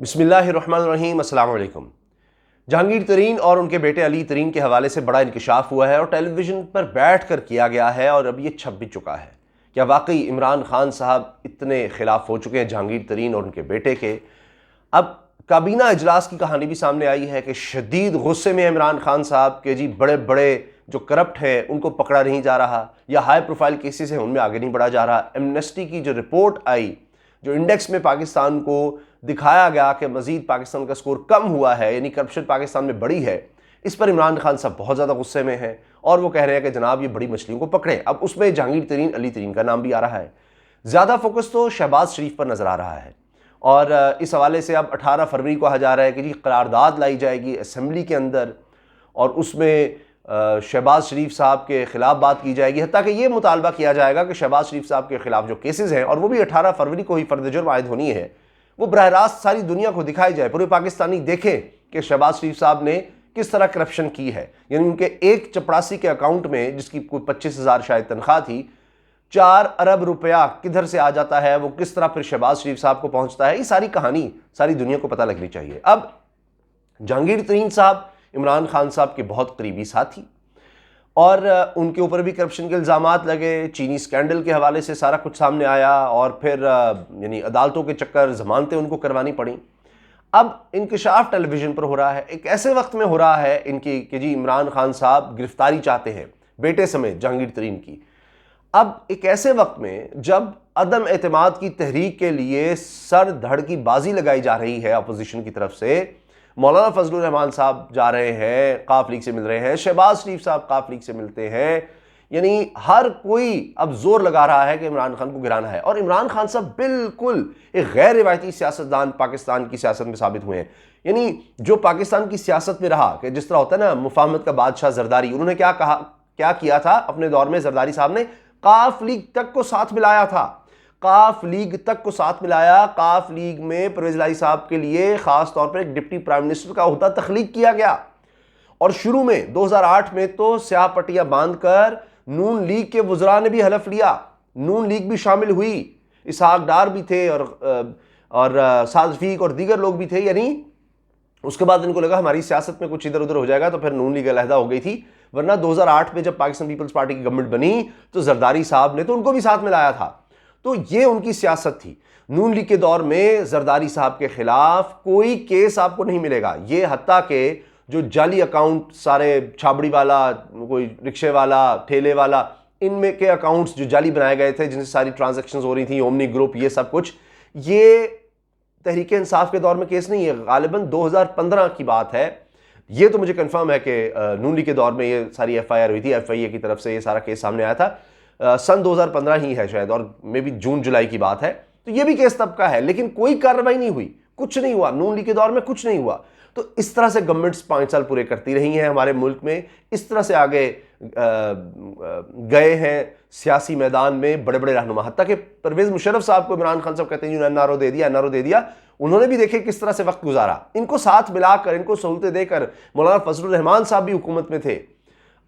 बिस्मिल्लाहिर्रहमानिर्रहीम, अस्सलाम वालेकुम। जहांगीर तरीन और उनके बेटे अली तरीन के हवाले से बड़ा इंकशाफ हुआ है और टेलीविज़न पर बैठ कर किया गया है और अब ये छप भी चुका है। क्या वाकई इमरान खान साहब इतने खिलाफ हो चुके हैं जहांगीर तरीन और उनके बेटे के? अब काबीना इजलास की कहानी भी सामने आई है कि शदीद गुस्से में इमरान खान साहब के जी बड़े बड़े जो करप्ट हैं उनको पकड़ा नहीं जा रहा, या हाई प्रोफाइल केसेस हैं उनमें आगे नहीं बढ़ा जा रहा। एमनेस्टी की जो रिपोर्ट आई, जो इंडेक्स में पाकिस्तान को दिखाया गया कि मजीद पाकिस्तान का स्कोर कम हुआ है, यानी करप्शन पाकिस्तान में बढ़ी है, इस पर इमरान खान साहब बहुत ज़्यादा गुस्से में हैं और वो कह रहे हैं कि जनाब ये बड़ी मछलियों को पकड़ें। अब उसमें जहांगीर तरीन, अली तरीन का नाम भी आ रहा है। ज़्यादा फोकस तो शहबाज शरीफ पर नज़र आ रहा है और इस हवाले से अब 18 फरवरी को कहा जा रहा है कि जी करारदाद लाई जाएगी असम्बली के अंदर और उसमें शहबाज शरीफ साहब के ख़िलाफ़ बात की जाएगी। हत्ता कि ये मुतालबा किया जाएगा कि शहबाज शरीफ साहब के ख़िलाफ़ जो केसेस हैं, और वो भी 18 फरवरी को ही फर्द जुर्म आयद होनी है, वो बरह रास्त सारी दुनिया को दिखाई जाए, पूरे पाकिस्तानी देखें कि शहबाज शरीफ साहब ने किस तरह करप्शन की है। यानी उनके एक चपरासी के अकाउंट में, जिसकी कोई 25,000 शायद तनख्वाह थी, 4 अरब रुपया किधर से आ जाता है, वो किस तरह फिर शहबाज शरीफ साहब को पहुंचता है, ये सारी कहानी सारी दुनिया को पता लगनी चाहिए। अब जहांगीर तरीन साहब इमरान खान साहब के बहुत करीबी साथी और उनके ऊपर भी करप्शन के इल्ज़ामात लगे। चीनी स्कैंडल के हवाले से सारा कुछ सामने आया और फिर यानी अदालतों के चक्कर, जमानतें उनको करवानी पड़ी। अब इंकशाफ टेलीविज़न पर हो रहा है, एक ऐसे वक्त में हो रहा है इनकी कि जी इमरान खान साहब गिरफ्तारी चाहते हैं बेटे समेत जहांगीर तरीन की। अब एक ऐसे वक्त में जब अदम एतमाद की तहरीक के लिए सर धड़ की बाजी लगाई जा रही है अपोजिशन की तरफ से, मौलाना फजलुर रहमान साहब जा रहे हैं, काफ लीग से मिल रहे हैं, शहबाज शरीफ साहब काफ लीग से मिलते हैं, यानी हर कोई अब जोर लगा रहा है कि इमरान खान को गिराना है। और इमरान खान साहब बिल्कुल एक गैर रिवायती सियासतदान पाकिस्तान की सियासत में साबित हुए हैं। यानी जो पाकिस्तान की सियासत में रहा कि जिस तरह होता है ना मुफाहमत का बादशाह जरदारी, उन्होंने क्या कहा, क्या किया था अपने दौर में, जरदारी साहब ने काफ लीग तक को साथ मिलाया था, काफ लीग तक को साथ मिलाया। काफ लीग में परवेज इलाही साहब के लिए खास तौर पर एक डिप्टी प्राइम मिनिस्टर का ओहदा तख्लीक किया गया और शुरू में 2008 में तो स्याह पट्टियां बांधकर नून लीग के वज़रा ने भी हलफ लिया, नून लीग भी शामिल हुई, इसहाक डार भी थे और साद रफीक और दीगर लोग भी थे। यानी उसके बाद इनको लगा हमारी सियासत में कुछ इधर उधर हो जाएगा, तो फिर नून लीग अलहदा हो गई थी। वरना 2008 में जब पाकिस्तान पीपल्स पार्टी की गवर्नमेंट बनी तो जरदारी साहब ने तो उनको भी साथ मिलाया था। तो ये उनकी सियासत थी। नून लीग के दौर में जरदारी साहब के खिलाफ कोई केस आपको नहीं मिलेगा। ये हत्ता के जो जाली अकाउंट सारे छाबड़ी वाला, कोई रिक्शे वाला, ठेले वाला, इनमें के अकाउंट्स जो जाली बनाए गए थे, जिनसे सारी ट्रांजैक्शंस हो रही थी, ओमनी ग्रुप, ये सब कुछ, ये तहरीक इंसाफ के दौर में केस नहीं है, गालिबन 2015 की बात है। ये तो मुझे कंफर्म है कि नून लीग के दौर में ये सारी FIR हुई थी, FIA की तरफ से ये सारा केस सामने आया था। सन 2015 ही है शायद, और मे बी जून जुलाई की बात है। तो ये भी केस तब का है, लेकिन कोई कार्रवाई नहीं हुई, कुछ नहीं हुआ, नून लीग के दौर में कुछ नहीं हुआ। तो इस तरह से गवर्नमेंट्स 5 साल पूरे करती रही हैं हमारे मुल्क में, इस तरह से आगे गए हैं सियासी मैदान में बड़े बड़े रहनुमा। हत्ता कि परवेज मुशर्रफ साहब को इमरान खान साहब कहते हैं NRO दे दिया, NRO दे दिया। उन्होंने भी देखे किस तरह से वक्त गुजारा, इनको साथ मिलाकर, इनको सहूलतें देकर। मौलाना फजलुर रहमान साहब भी हुकूमत में थे,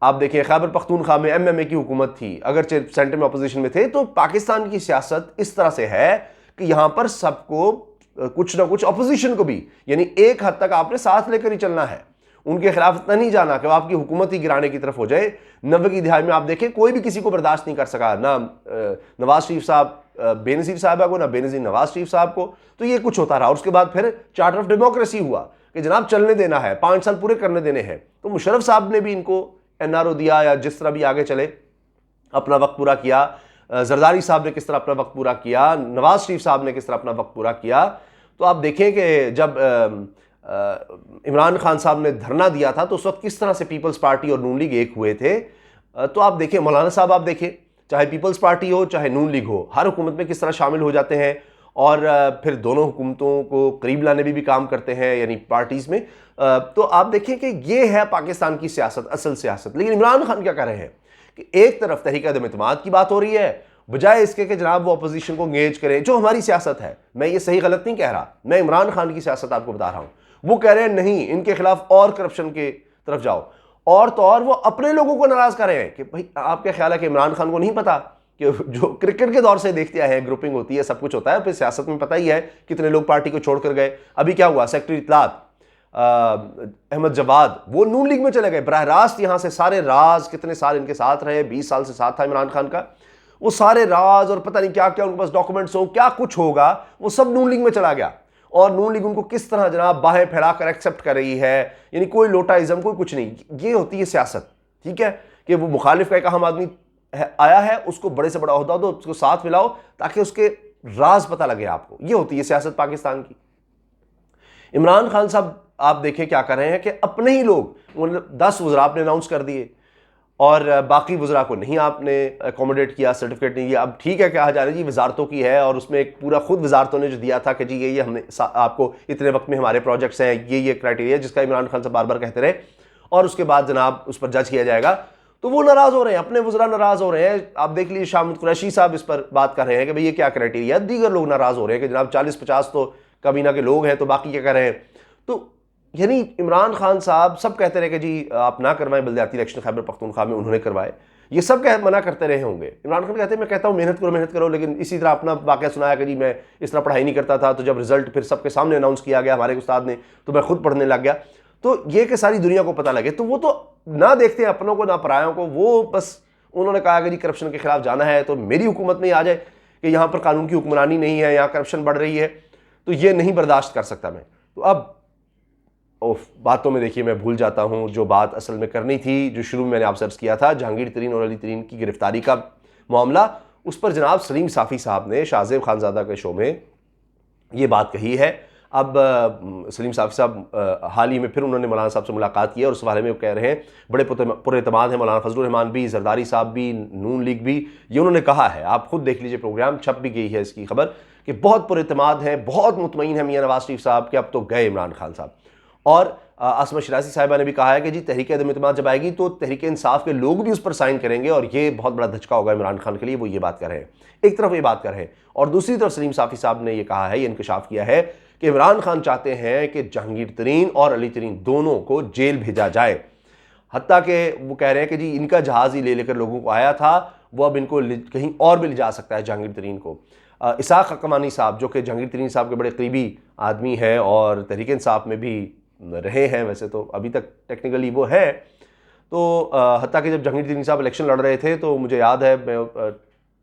आप देखिए खैबर पख्तूनख्वा में MMA की हुकूमत थी, अगर सेंटर में अपोजिशन में थे। तो पाकिस्तान की सियासत इस तरह से है कि यहां पर सबको कुछ ना कुछ, अपोजिशन को भी, यानी एक हद तक आपने साथ लेकर ही चलना है, उनके खिलाफ इतना नहीं जाना कि आपकी हुकूमत ही गिराने की तरफ हो जाए। 90 की दिहाई में आप देखें कोई भी किसी को बर्दाश्त नहीं कर सका, ना नवाज शरीफ साहब बेनज़ीर साहबा को, ना बेनज़ीर नवाज शरीफ साहब को। तो ये कुछ होता रहा। उसके बाद फिर चार्टर ऑफ डेमोक्रेसी हुआ कि जनाब चलने देना है, 5 साल पूरे करने देने हैं। तो मुशर्रफ साहब ने भी इनको NRO दिया, या जिस तरह भी आगे चले अपना वक्त पूरा किया। जरदारी साहब ने किस तरह अपना वक्त पूरा किया, नवाज शरीफ साहब ने किस तरह अपना वक्त पूरा किया। तो आप देखें कि जब इमरान खान साहब ने धरना दिया था तो उस वक्त किस तरह से पीपल्स पार्टी और नून लीग एक हुए थे। तो आप देखें मौलाना साहब, आप देखें चाहे पीपल्स पार्टी हो चाहे नून लीग हो, हर हुकूमत में किस तरह शामिल हो जाते हैं और फिर दोनों हुकूमतों को करीब लाने भी काम करते हैं, यानी पार्टीज में। तो आप देखें कि ये है पाकिस्तान की सियासत, असल सियासत। लेकिन इमरान खान क्या कर रहे हैं कि एक तरफ तहरीक अदम एतमाद की बात हो रही है, बजाय इसके कि जनाब वो अपोजिशन को एंगेज करें, जो हमारी सियासत है। मैं ये सही गलत नहीं कह रहा, मैं इमरान खान की सियासत आपको बता रहा हूं। वो कह रहे हैं नहीं, इनके खिलाफ और करप्शन के तरफ जाओ, और तो और वो अपने लोगों को नाराज कर रहे हैं कि भाई आपका ख्याल है कि इमरान खान को नहीं पता कि जो क्रिकेट के दौर से देखते आए हैं, ग्रुपिंग होती है, सब कुछ होता है, फिर सियासत में पता ही है कितने लोग पार्टी को छोड़कर गए। अभी क्या हुआ, सेक्रेटरी इत्तलात अहमद जवाद वो नून लीग में चले गए, बराह रास्त यहां से सारे राज, कितने साल इनके साथ रहे, 20 साल से साथ था इमरान खान का, वो सारे राज और पता नहीं क्या क्या उनके पास डॉक्यूमेंट्स हो, क्या कुछ होगा, वो सब नून लीग में चला गया। और नून लीग उनको किस तरह जनाब बाहें फैलाकर एक्सेप्ट कर रही है, यानी कोई लोटाइज्म, कोई कुछ नहीं। ये होती है सियासत, ठीक है, कि वो मुखालिफ का एक अहम आदमी आया है, उसको बड़े से बड़ा ओहदा दो, उसको साथ मिलाओ ताकि उसके राज पता लगे आपको। ये होती है सियासत पाकिस्तान की। इमरान खान साहब आप देखें क्या कर रहे हैं कि अपने ही लोग, 10 वज़रा आपने अनाउंस कर दिए और बाकी वज़रा को नहीं आपने अकोमोडेट किया, सर्टिफिकेट नहीं दिया। अब ठीक है, कहा जा रहा है जी वजारतों की है, और उसमें एक पूरा खुद वजारतों ने जो दिया था कि जी ये हमने आपको इतने वक्त में हमारे प्रोजेक्ट्स हैं, ये क्राइटेरिया, जिसका इमरान खान साहब बार बार कहते रहे, और उसके बाद जनाब उस पर जज किया जाएगा। तो वो नाराज हो रहे हैं, अपने वज़रा नाराज हो रहे हैं। आप देख लीजिए शामिद कुरैशी साहब इस पर बात कर रहे हैं कि भाई ये क्या क्राइटेरिया। दीगर लोग नाराज हो रहे हैं कि जनाब 40-50 तो काबीना के लोग हैं, तो बाकी क्या कर रहे हैं। तो यानी इमरान खान साहब सब कहते रहे कि जी आप ना करवाएं, बल्दियाती इलेक्शन खैबर पख्तूनख्वा में उन्होंने करवाए, ये सब मना करते रहे होंगे। इमरान खान कहते हैं मैं कहता हूँ मेहनत करो, लेकिन इसी तरह अपना वाक़या सुनाया कि जी मैं इस तरह पढ़ाई नहीं करता था, तो जब रिजल्ट फिर सबके सामने अनाउंस किया गया हमारे उस्ताद ने, तो मैं खुद पढ़ने लग गया। तो ये कि सारी दुनिया को पता लगे, तो वो तो ना देखते हैं अपनों को ना परायों को। वो बस उन्होंने कहा कि जी करप्शन के खिलाफ जाना है, तो मेरी हुकूमत में आ जाए कि यहाँ पर कानून की हुक्मरानी नहीं है, यहाँ करप्शन बढ़ रही है, तो ये नहीं बर्दाश्त कर सकता मैं। तो अब बातों में देखिए मैं भूल जाता हूँ जो बात असल में करनी थी, जो शुरू में मैंने आपसे अर्ज़ किया था, जहांगीर तरीन और अली तरीन की गिरफ्तारी का मामला। उस पर जनाब सलीम साफ़ी साहब ने शाहज़ेब खानज़ादा के शो में ये बात कही है। अब सलीम साफ़ी साहब हाल ही में फिर उन्होंने मौलाना साहब से मुलाकात की है, और उस बारे में वो कह रहे हैं बड़े पुरएतमाद हैं मौलाना फजलुर रहमान भी, जरदारी साहब भी, नून लीग भी। ये उन्होंने कहा है, आप खुद देख लीजिए, प्रोग्राम छप भी गई है इसकी खबर, कि बहुत पुरएतमाद हैं, बहुत मुतमईन है मियाँ नवाज शरीफ साहब के अब तो गए इमरान खान साहब। और आसमा शिराजी साहिबा ने भी कहा है कि जी तहरीक अदम इत्तेमाद जब आएगी तो तहरीक इंसाफ के लोग भी उस पर साइन करेंगे, और ये बहुत बड़ा धचका होगा इमरान खान के लिए। वो ये बात कर रहे हैं, एक तरफ ये बात कर रहे हैं, और दूसरी तरफ सलीम साफ़ी साहब ने ये कहा है, ये इंकशाफ किया है कि इमरान खान चाहते हैं कि जहांगीर तरीन और अली तरीन दोनों को जेल भेजा जाए। हत्ता कि वो कह रहे हैं कि जी इनका जहाज़ ही ले लेकर लोगों को आया था, वो अब इनको कहीं और भी ले जा सकता है जहांगीर तरीन को। इसाक हक्कानी साहब जो कि जहांगीर तरीन साहब के बड़े करीबी आदमी हैं और तहरीक इंसाफ में भी रहे हैं, वैसे तो अभी तक टेक्निकली वो है, तो हत्ता कि जब जहांगीर तरीन साहब इलेक्शन लड़ रहे थे तो मुझे याद है मैं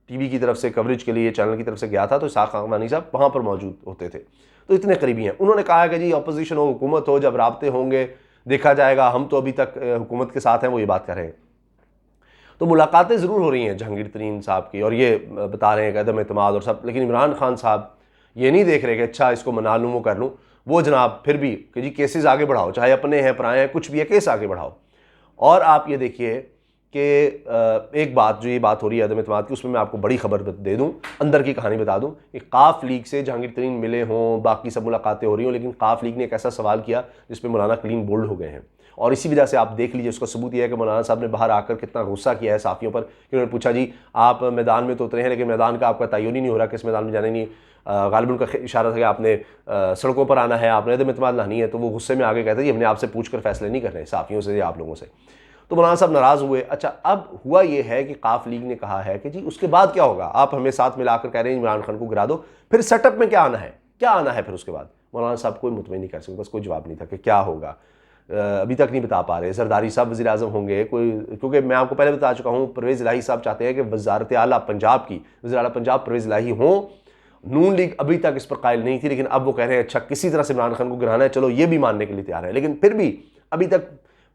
टीवी की तरफ से कवरेज के लिए चैनल की तरफ से गया था, तो इसाक हक्कानी साहब वहाँ पर मौजूद होते थे, तो इतने करीबी हैं। उन्होंने कहा कि जी अपोजिशन हो हुकूमत हो, जब राब्ते होंगे देखा जाएगा, हम तो अभी तक हुकूमत के साथ हैं, वो ये बात कर रहे हैं। तो मुलाकातें ज़रूर हो रही हैं जहांगीर तरीन साहब की, और ये बता रहे हैं कि अदम एतमाद और सब, लेकिन इमरान खान साहब ये नहीं देख रहे कि अच्छा इसको मना लूँ वो कर लूँ। वो जनाब फिर भी कि जी केसेस आगे बढ़ाओ, चाहे अपने हैं पराए हैं, कुछ भी है, केस आगे बढ़ाओ। और आप ये देखिए कि एक बात, जो ये बात हो रही है अदम एतमाद की, उसमें मैं आपको बड़ी खबर दे दूं, अंदर की कहानी बता दूं कि काफ लीग से जहांगीर तरीन मिले हों, बाकी सब मुलाकातें हो रही हों, लेकिन काफ लीग ने एक ऐसा सवाल किया जिस पर मौलाना क्लीन बोल्ड हो गए हैं। और इसी वजह से आप देख लीजिए, उसका सबूत यह है कि मौलाना साहब ने बाहर आकर कितना गुस्सा किया है साफ़ियों पर, कि उन्होंने पूछा जी आप मैदान में तो उतरे हैं, लेकिन मैदान का आपका तयन ही नहीं हो रहा, किस मैदान में जाने नहीं। गालिबन का इशारा था कि आपने सड़कों पर आना है, आपने अदम एतमाद लानी है, तो वो गुस्से में आगे कहते जी हमने आपसे पूछ कर फैसले नहीं कर रहे साफ़ियों से या आप लोगों से। तो मौलाना साहब नाराज़ हुए। अच्छा, अब हुआ ये है कि काफ लीग ने कहा है कि जी उसके बाद क्या होगा, आप हमें साथ मिलाकर कह रहे हैं इमरान खान को गिरा दो, फिर सेटअप में क्या आना है, क्या आना है फिर उसके बाद। मौलाना साहब कोई मुतमईन नहीं कर सकते, बस कोई जवाब नहीं था कि क्या होगा, अभी तक नहीं बता पा रहे। जरदारी साहब वज़ीर आज़म होंगे कोई, क्योंकि मैं आपको पहले बता चुका हूँ परवेज़ इलाही साहब चाहते हैं कि वज़ारत आला पंजाब की, वज़ीर आला पंजाब परवेज़ इलाही हों। नून लीग अभी तक इस पर कायल नहीं थी, लेकिन अब वो कह रहे हैं अच्छा किसी तरह से इमरान खान को गिराना है, चलो ये भी मानने के लिए तैयार है, लेकिन फिर भी अभी तक।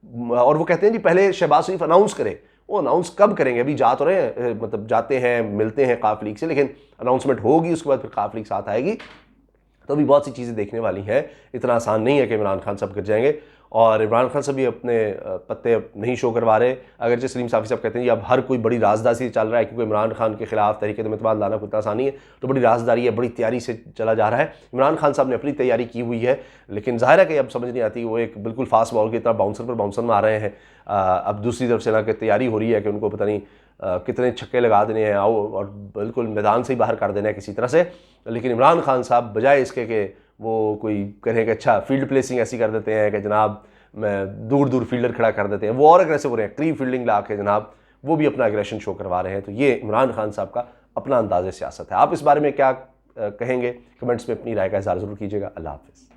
और वो कहते हैं जी पहले शहबाज शरीफ अनाउंस करे, वो अनाउंस कब करेंगे, अभी जा तो रहे हैं, मतलब जाते हैं मिलते हैं काफ लीग से, लेकिन अनाउंसमेंट होगी उसके बाद फिर काफ लीग साथ आएगी, तो अभी बहुत सी चीज़ें देखने वाली हैं। इतना आसान नहीं है कि इमरान खान सब गिर जाएंगे, और इमरान खान सब भी अपने पत्ते नहीं शो करवा रहे। अगर सलीम साफ़ी साहब कहते हैं अब हर कोई बड़ी राजदारी चल रहा है, क्योंकि इमरान खान के खिलाफ तहरीक अदम एतमाद लाना कोई इतना आसान नहीं है, तो बड़ी राजदारी है, बड़ी तैयारी से चला जा रहा है। इमरान खान साहब ने अपनी तैयारी की हुई है, लेकिन ज़ाहिर है कि अब समझ नहीं आती, वो एक बिल्कुल फास्ट बॉल की तरह बाउंसर पर बाउंसर में आ रहे हैं। अब दूसरी तरफ से ना कि तैयारी हो रही है कि उनको पता नहीं कितने छक्के लगा देने हैं और बिल्कुल मैदान से ही बाहर कर देना है किसी तरह से। लेकिन इमरान खान साहब बजाय इसके कि वो कोई कहे कि अच्छा फील्ड प्लेसिंग ऐसी कर देते हैं कि जनाब मैं दूर दूर फील्डर खड़ा कर देते हैं, वो और अग्रेसिव हो रहे हैं, करीब फील्डिंग ला के जनाब वो भी अपना एग्रेशन शो करवा रहे हैं। तो ये इमरान खान साहब का अपना अंदाज़ सियासत है। आप इस बारे में क्या कहेंगे? कमेंट्स में अपनी राय का इज़हार ज़रूर कीजिएगा। अल्लाह हाफ़िज़।